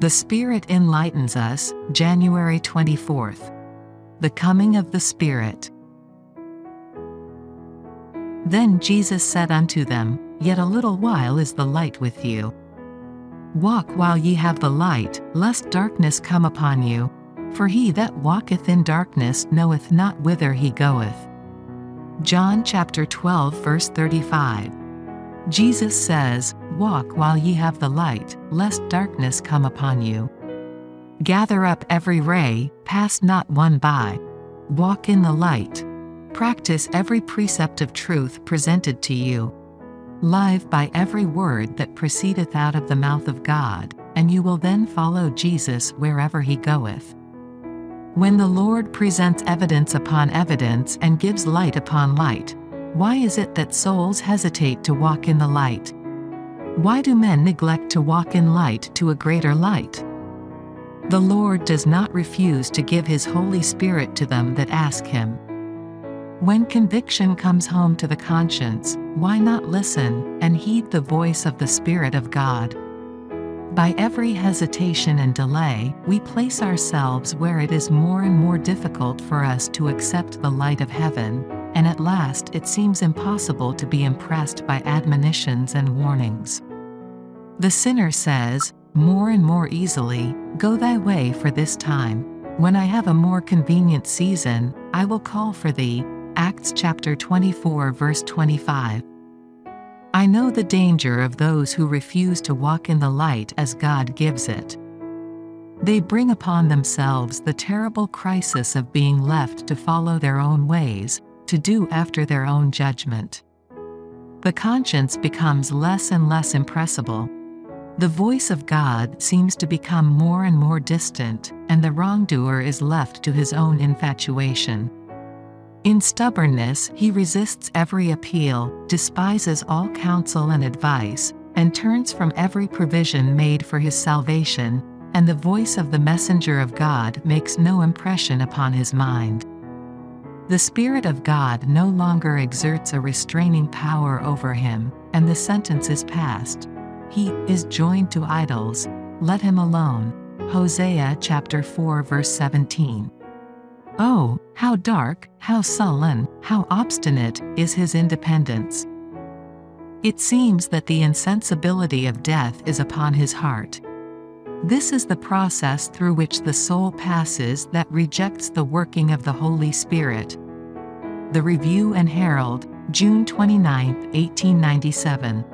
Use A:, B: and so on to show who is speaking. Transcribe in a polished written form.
A: The Spirit Enlightens Us, January 24th. The Coming of the Spirit. Then Jesus said unto them, Yet a little while is the light with you. Walk while ye have the light, lest darkness come upon you. For he that walketh in darkness knoweth not whither he goeth. John chapter 12 verse 35. Jesus says, Walk while ye have the light, lest darkness come upon you. Gather up every ray, pass not one by. Walk in the light. Practice every precept of truth presented to you. Live by every word that proceedeth out of the mouth of God, and you will then follow Jesus wherever he goeth. When the Lord presents evidence upon evidence and gives light upon light, why is it that souls hesitate to walk in the light? Why do men neglect to walk in light to a greater light? The Lord does not refuse to give his Holy Spirit to them that ask him. When conviction comes home to the conscience, why not listen and heed the voice of the Spirit of God? By every hesitation and delay, we place ourselves where it is more and more difficult for us to accept the light of heaven, and at last it seems impossible to be impressed by admonitions and warnings. The sinner says, more and more easily, Go thy way for this time. When I have a more convenient season, I will call for thee. Acts chapter 24 verse 25. I know the danger of those who refuse to walk in the light as God gives it. They bring upon themselves the terrible crisis of being left to follow their own ways, to do after their own judgment. The conscience becomes less and less impressible. The voice of God seems to become more and more distant, and the wrongdoer is left to his own infatuation. In stubbornness, he resists every appeal, despises all counsel and advice, and turns from every provision made for his salvation, and the voice of the messenger of God makes no impression upon his mind. The Spirit of God no longer exerts a restraining power over him, and the sentence is passed. He is joined to idols. Let him alone. Hosea chapter 4 verse 17. Oh, how dark, how sullen, how obstinate is his independence. It seems that the insensibility of death is upon his heart. This is the process through which the soul passes that rejects the working of the Holy Spirit. The Review and Herald, June 29, 1897.